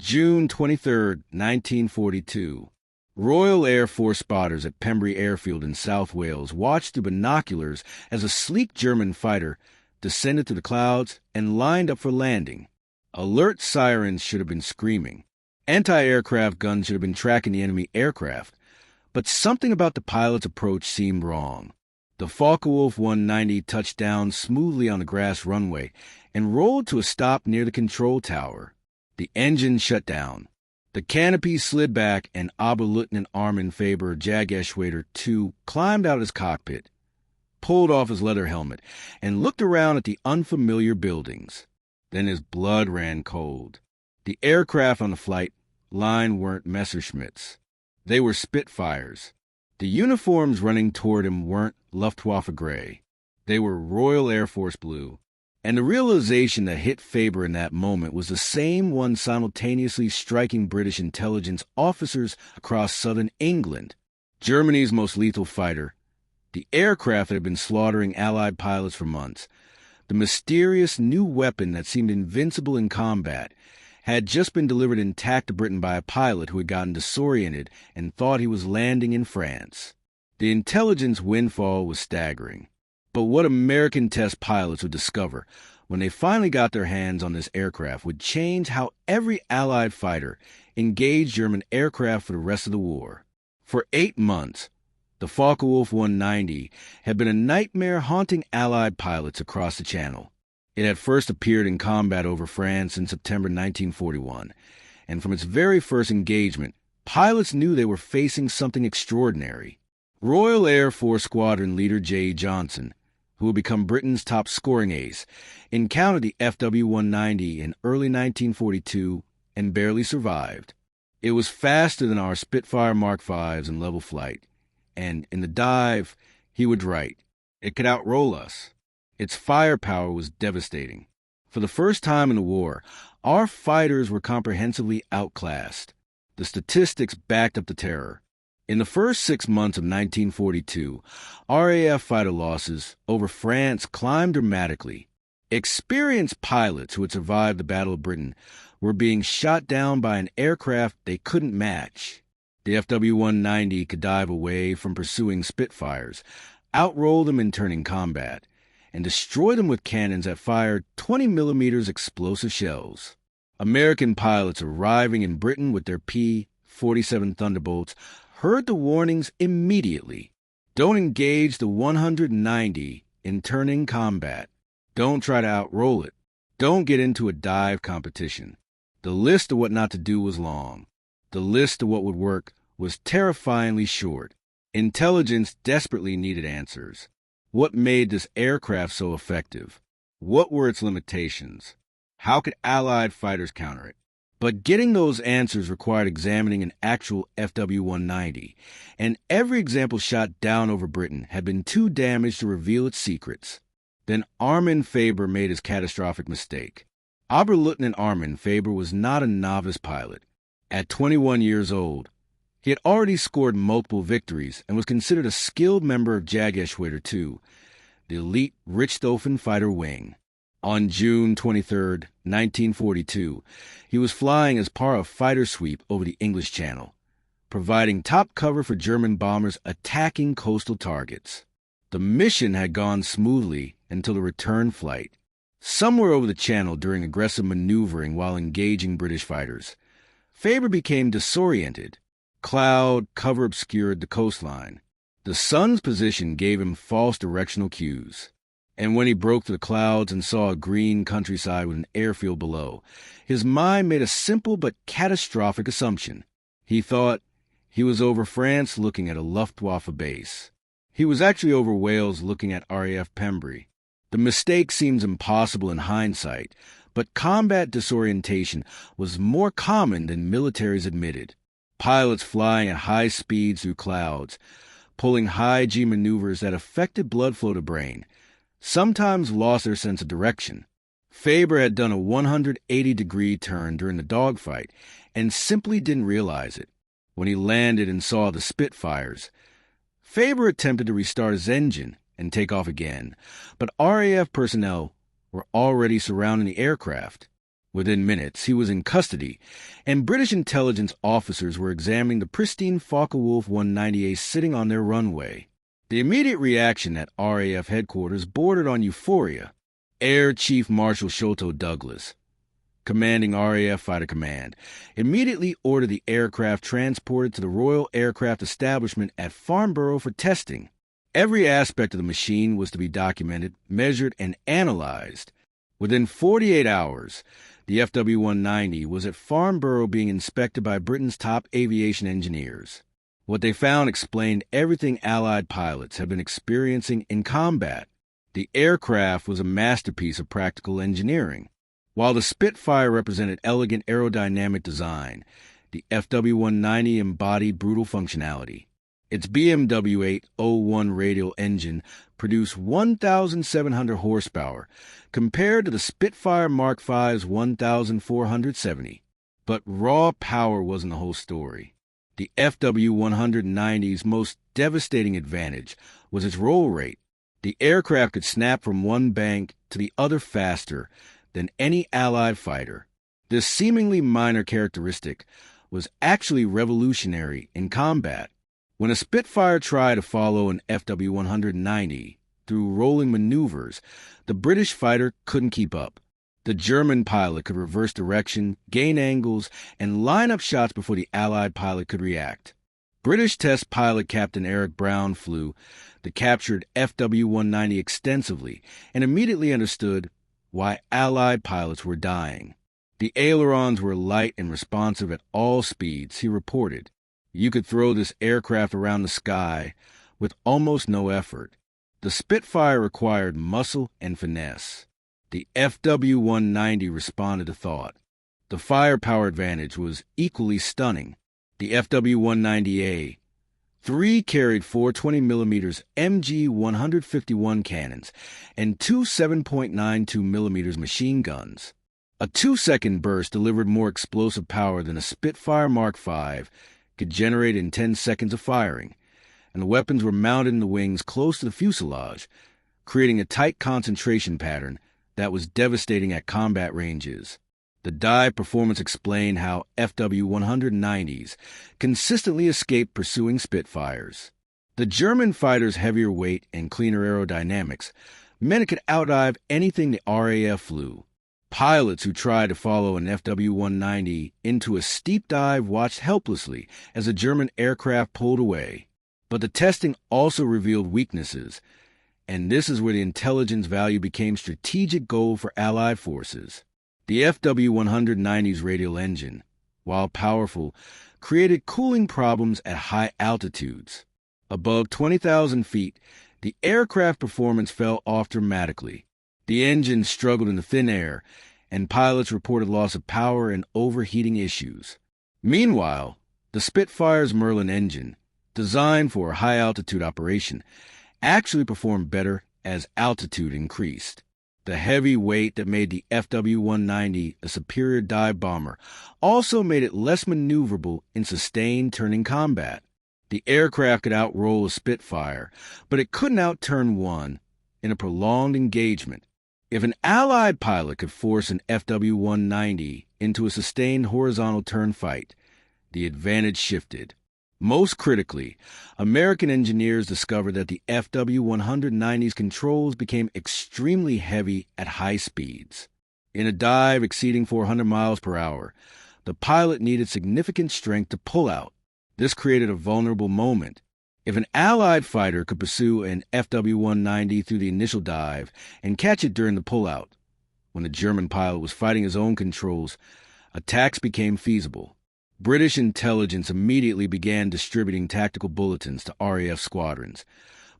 June 23, 1942. Royal Air Force spotters at Pembrey Airfield in South Wales watched through binoculars as a sleek German fighter descended through the clouds and lined up for landing. Alert sirens should have been screaming. Anti-aircraft guns should have been tracking the enemy aircraft. But something about the pilot's approach seemed wrong. The Focke-Wulf 190 touched down smoothly on the grass runway and rolled to a stop near the control tower. The engine shut down. The canopy slid back, and Oberleutnant Armin Faber, WW2, climbed out of his cockpit, pulled off his leather helmet, and looked around at the unfamiliar buildings. Then his blood ran cold. The aircraft on the flight line weren't Messerschmitts. They were Spitfires. The uniforms running toward him weren't Luftwaffe gray. They were Royal Air Force blue. And the realization that hit Faber in that moment was the same one simultaneously striking British intelligence officers across southern England. Germany's most lethal fighter, the aircraft that had been slaughtering Allied pilots for months, the mysterious new weapon that seemed invincible in combat, had just been delivered intact to Britain by a pilot who had gotten disoriented and thought he was landing in France. The intelligence windfall was staggering. But what American test pilots would discover when they finally got their hands on this aircraft would change how every Allied fighter engaged German aircraft for the rest of the war. For 8 months, the Focke-Wulf 190 had been a nightmare haunting Allied pilots across the Channel. It had first appeared in combat over France in September 1941, and from its very first engagement, pilots knew they were facing something extraordinary. Royal Air Force Squadron leader J. Johnson, who would become Britain's top scoring ace, encountered the FW-190 in early 1942 and barely survived. It was faster than our Spitfire Mark Vs in level flight, and in the dive, he would write, it could outroll us. Its firepower was devastating. For the first time in the war, our fighters were comprehensively outclassed. The statistics backed up the terror. In the first 6 months of 1942, RAF fighter losses over France climbed dramatically. Experienced pilots who had survived the Battle of Britain were being shot down by an aircraft they couldn't match. The FW-190 could dive away from pursuing Spitfires, outroll them in turning combat, and destroy them with cannons that fired 20mm explosive shells. American pilots arriving in Britain with their P-47 Thunderbolts heard the warnings immediately. Don't engage the 190 in turning combat. Don't try to outroll it. Don't get into a dive competition. The list of what not to do was long. The list of what would work was terrifyingly short. Intelligence desperately needed answers. What made this aircraft so effective? What were its limitations? How could Allied fighters counter it? But getting those answers required examining an actual FW-190, and every example shot down over Britain had been too damaged to reveal its secrets. Then Armin Faber made his catastrophic mistake. Oberleutnant Armin Faber was not a novice pilot. At 21 years old, he had already scored multiple victories and was considered a skilled member of WW2, the elite Richthofen fighter wing. On June 23, 1942, he was flying as part of a fighter sweep over the English Channel, providing top cover for German bombers attacking coastal targets. The mission had gone smoothly until the return flight. Somewhere over the Channel during aggressive maneuvering while engaging British fighters, Faber became disoriented. Cloud cover obscured the coastline. The sun's position gave him false directional cues. And when he broke through the clouds and saw a green countryside with an airfield below, his mind made a simple but catastrophic assumption. He thought he was over France looking at a Luftwaffe base. He was actually over Wales looking at RAF Pembrey. The mistake seems impossible in hindsight, but combat disorientation was more common than militaries admitted. Pilots flying at high speeds through clouds, pulling high-G maneuvers that affected blood flow to brain, sometimes lost their sense of direction. Faber had done a 180-degree turn during the dogfight and simply didn't realize it. When he landed and saw the Spitfires, Faber attempted to restart his engine and take off again, but RAF personnel were already surrounding the aircraft. Within minutes, he was in custody, and British intelligence officers were examining the pristine Focke-Wulf 190A sitting on their runway. The immediate reaction at RAF headquarters bordered on euphoria. Air Chief Marshal Sholto Douglas, commanding RAF Fighter Command, immediately ordered the aircraft transported to the Royal Aircraft Establishment at Farnborough for testing. Every aspect of the machine was to be documented, measured, and analyzed. Within 48 hours, the FW-190 was at Farnborough being inspected by Britain's top aviation engineers. What they found explained everything Allied pilots had been experiencing in combat. The aircraft was a masterpiece of practical engineering. While the Spitfire represented elegant aerodynamic design, the FW-190 embodied brutal functionality. Its BMW-801 radial engine produced 1,700 horsepower, compared to the Spitfire Mark V's 1,470. But raw power wasn't the whole story. The FW-190's most devastating advantage was its roll rate. The aircraft could snap from one bank to the other faster than any Allied fighter. This seemingly minor characteristic was actually revolutionary in combat. When a Spitfire tried to follow an FW-190 through rolling maneuvers, the British fighter couldn't keep up. The German pilot could reverse direction, gain angles, and line up shots before the Allied pilot could react. British test pilot Captain Eric Brown flew the captured FW-190 extensively and immediately understood why Allied pilots were dying. The ailerons were light and responsive at all speeds, he reported. You could throw this aircraft around the sky with almost no effort. The Spitfire required muscle and finesse. The FW-190 responded to thought. The firepower advantage was equally stunning. The FW-190A, 3 carried 420mm MG-151 cannons and 2 7.92mm machine guns. A 2-second burst delivered more explosive power than a Spitfire Mark V could generate in 10 seconds of firing, and the weapons were mounted in the wings close to the fuselage, creating a tight concentration pattern that was devastating at combat ranges. The dive performance explained how FW-190s consistently escaped pursuing Spitfires. The German fighter's heavier weight and cleaner aerodynamics meant it could outdive anything the RAF flew. Pilots who tried to follow an FW-190 into a steep dive watched helplessly as a German aircraft pulled away. But the testing also revealed weaknesses, and this is where the intelligence value became strategic gold for Allied forces. The FW-190's radial engine, while powerful, created cooling problems at high altitudes. Above 20,000 feet, the aircraft performance fell off dramatically. The engine struggled in the thin air, and pilots reported loss of power and overheating issues. Meanwhile, the Spitfire's Merlin engine, designed for a high-altitude operation, actually performed better as altitude increased. The heavy weight that made the FW-190 a superior dive bomber also made it less maneuverable in sustained turning combat. The aircraft could outroll a Spitfire, but it couldn't outturn one in a prolonged engagement. If an Allied pilot could force an FW-190 into a sustained horizontal turn fight, the advantage shifted. Most critically, American engineers discovered that the FW-190's controls became extremely heavy at high speeds. In a dive exceeding 400 miles per hour, the pilot needed significant strength to pull out. This created a vulnerable moment. If an Allied fighter could pursue an FW-190 through the initial dive and catch it during the pullout, when the German pilot was fighting his own controls, attacks became feasible. British intelligence immediately began distributing tactical bulletins to RAF squadrons,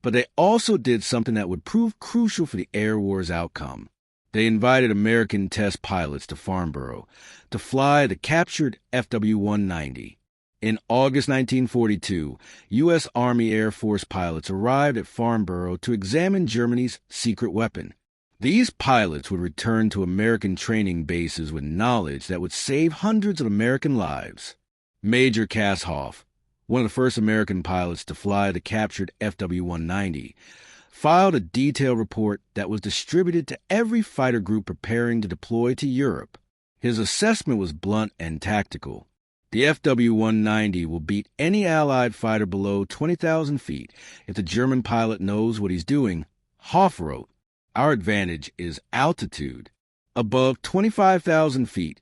but they also did something that would prove crucial for the air war's outcome. They invited American test pilots to Farnborough to fly the captured FW-190. In August 1942, U.S. Army Air Force pilots arrived at Farnborough to examine Germany's secret weapon. These pilots would return to American training bases with knowledge that would save hundreds of American lives. Major Kashoff, one of the first American pilots to fly the captured FW-190, filed a detailed report that was distributed to every fighter group preparing to deploy to Europe. His assessment was blunt and tactical. The FW-190 will beat any Allied fighter below 20,000 feet if the German pilot knows what he's doing. Hoff wrote, "Our advantage is altitude. Above 25,000 feet,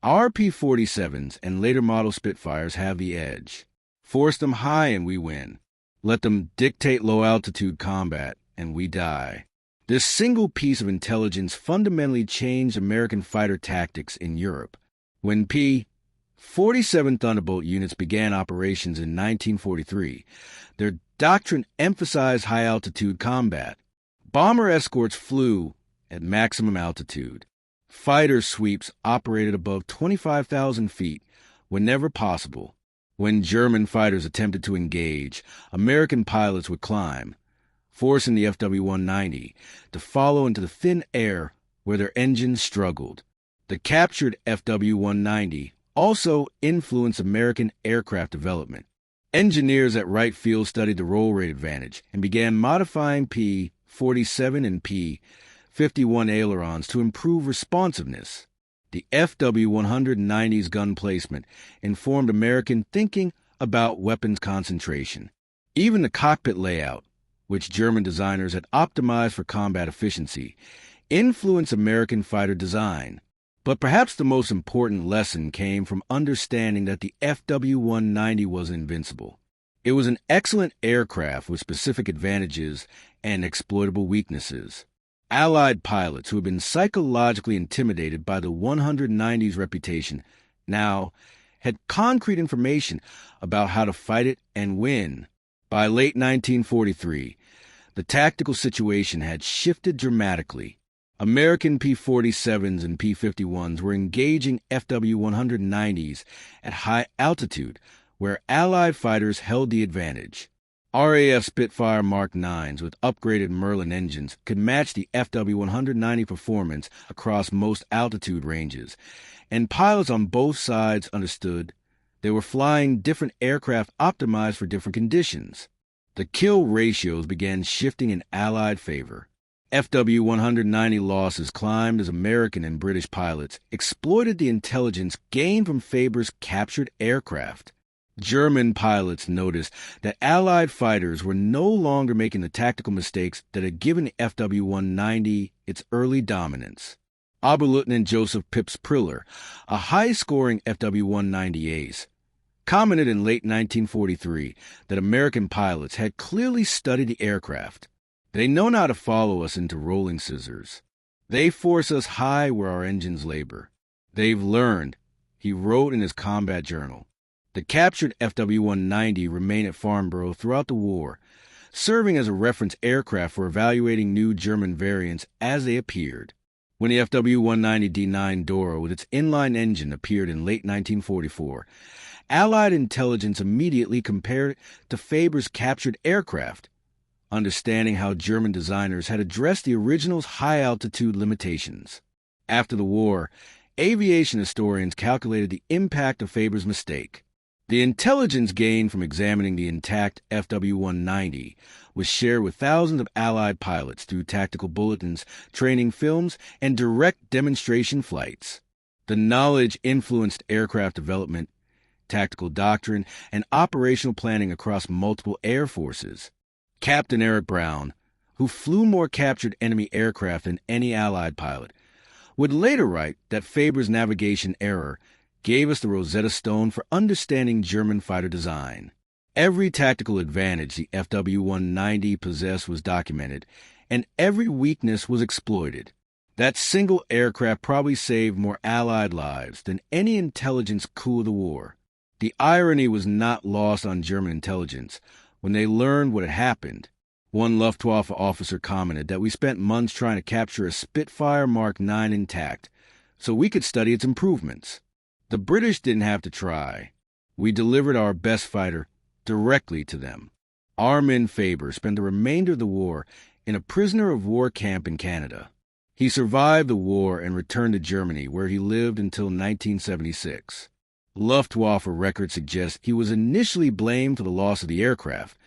our P-47s and later model Spitfires have the edge. Force them high and we win. Let them dictate low-altitude combat and we die." This single piece of intelligence fundamentally changed American fighter tactics in Europe. When P-47 Thunderbolt units began operations in 1943, their doctrine emphasized high-altitude combat. Bomber escorts flew at maximum altitude. Fighter sweeps operated above 25,000 feet whenever possible. When German fighters attempted to engage, American pilots would climb, forcing the FW-190 to follow into the thin air where their engines struggled. The captured FW-190 also influenced American aircraft development. Engineers at Wright Field studied the roll rate advantage and began modifying P-47 and P-51 ailerons to improve responsiveness. The FW-190's gun placement informed American thinking about weapons concentration. Even the cockpit layout, which German designers had optimized for combat efficiency, influenced American fighter design. But perhaps the most important lesson came from understanding that the FW-190 was invincible. It was an excellent aircraft with specific advantages and exploitable weaknesses. Allied pilots who had been psychologically intimidated by the 190's reputation now had concrete information about how to fight it and win. By late 1943, the tactical situation had shifted dramatically. American P-47s and P-51s were engaging FW-190s at high altitude, where Allied fighters held the advantage. RAF Spitfire Mark 9s with upgraded Merlin engines could match the FW-190 performance across most altitude ranges, and pilots on both sides understood they were flying different aircraft optimized for different conditions. The kill ratios began shifting in Allied favor. FW-190 losses climbed as American and British pilots exploited the intelligence gained from Faber's captured aircraft. German pilots noticed that Allied fighters were no longer making the tactical mistakes that had given the FW-190 its early dominance. Oberleutnant Joseph Pips Priller, a high-scoring FW-190 ace, commented in late 1943 that American pilots had clearly studied the aircraft. "They know how to follow us into rolling scissors. They force us high where our engines labor. They've learned," he wrote in his combat journal. The captured FW-190 remained at Farnborough throughout the war, serving as a reference aircraft for evaluating new German variants as they appeared. When the FW-190D9 Dora with its inline engine appeared in late 1944, Allied intelligence immediately compared it to Faber's captured aircraft, understanding how German designers had addressed the original's high-altitude limitations. After the war, aviation historians calculated the impact of Faber's mistake. The intelligence gained from examining the intact FW-190 was shared with thousands of Allied pilots through tactical bulletins, training films, and direct demonstration flights. The knowledge influenced aircraft development, tactical doctrine, and operational planning across multiple air forces. Captain Eric Brown, who flew more captured enemy aircraft than any Allied pilot, would later write that Faber's navigation error gave us the Rosetta Stone for understanding German fighter design. Every tactical advantage the FW-190 possessed was documented, and every weakness was exploited. That single aircraft probably saved more Allied lives than any intelligence coup of the war. The irony was not lost on German intelligence when they learned what had happened. One Luftwaffe officer commented that we spent months trying to capture a Spitfire Mark 9 intact so we could study its improvements. The British didn't have to try. We delivered our best fighter directly to them. Armin Faber spent the remainder of the war in a prisoner of war camp in Canada. He survived the war and returned to Germany, where he lived until 1976. Luftwaffe records suggest he was initially blamed for the loss of the aircraft,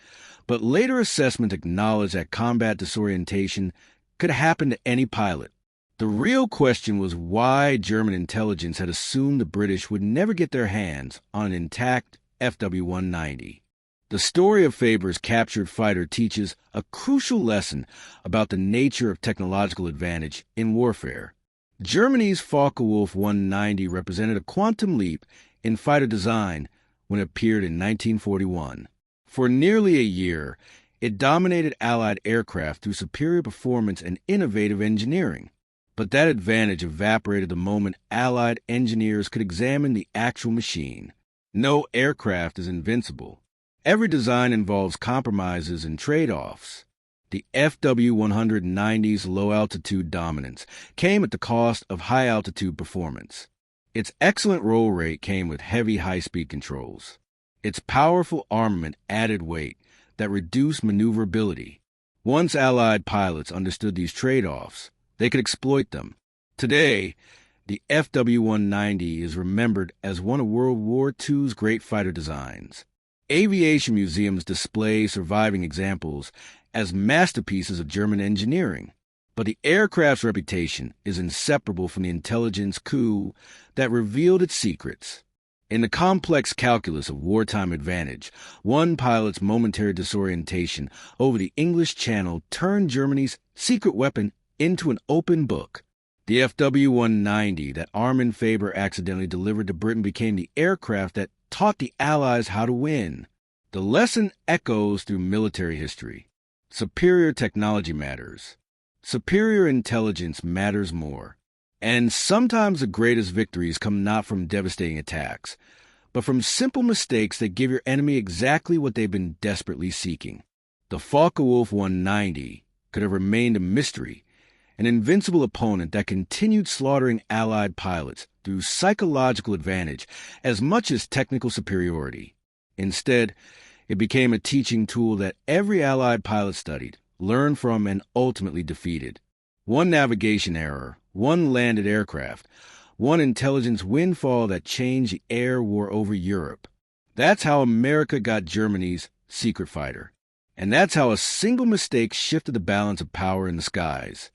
but later assessment acknowledged that combat disorientation could happen to any pilot. The real question was why German intelligence had assumed the British would never get their hands on an intact FW-190. The story of Faber's captured fighter teaches a crucial lesson about the nature of technological advantage in warfare. Germany's Focke-Wulf 190 represented a quantum leap in fighter design when it appeared in 1941. For nearly a year, it dominated Allied aircraft through superior performance and innovative engineering. But that advantage evaporated the moment Allied engineers could examine the actual machine. No aircraft is invincible. Every design involves compromises and trade-offs. The FW-190's low-altitude dominance came at the cost of high-altitude performance. Its excellent roll rate came with heavy high-speed controls. Its powerful armament added weight that reduced maneuverability. Once Allied pilots understood these trade-offs, they could exploit them. Today, the FW-190 is remembered as one of World War II's great fighter designs. Aviation museums display surviving examples as masterpieces of German engineering. But the aircraft's reputation is inseparable from the intelligence coup that revealed its secrets. In the complex calculus of wartime advantage, one pilot's momentary disorientation over the English Channel turned Germany's secret weapon into an open book. The FW-190 that Armin Faber accidentally delivered to Britain became the aircraft that taught the Allies how to win. The lesson echoes through military history. Superior technology matters. Superior intelligence matters more. And sometimes the greatest victories come not from devastating attacks, but from simple mistakes that give your enemy exactly what they've been desperately seeking. The Focke-Wulf 190 could have remained a mystery, an invincible opponent that continued slaughtering Allied pilots through psychological advantage as much as technical superiority. Instead, it became a teaching tool that every Allied pilot studied, learned from, and ultimately defeated. One navigation error, one landed aircraft, one intelligence windfall that changed the air war over Europe. That's how America got Germany's secret fighter. And that's how a single mistake shifted the balance of power in the skies.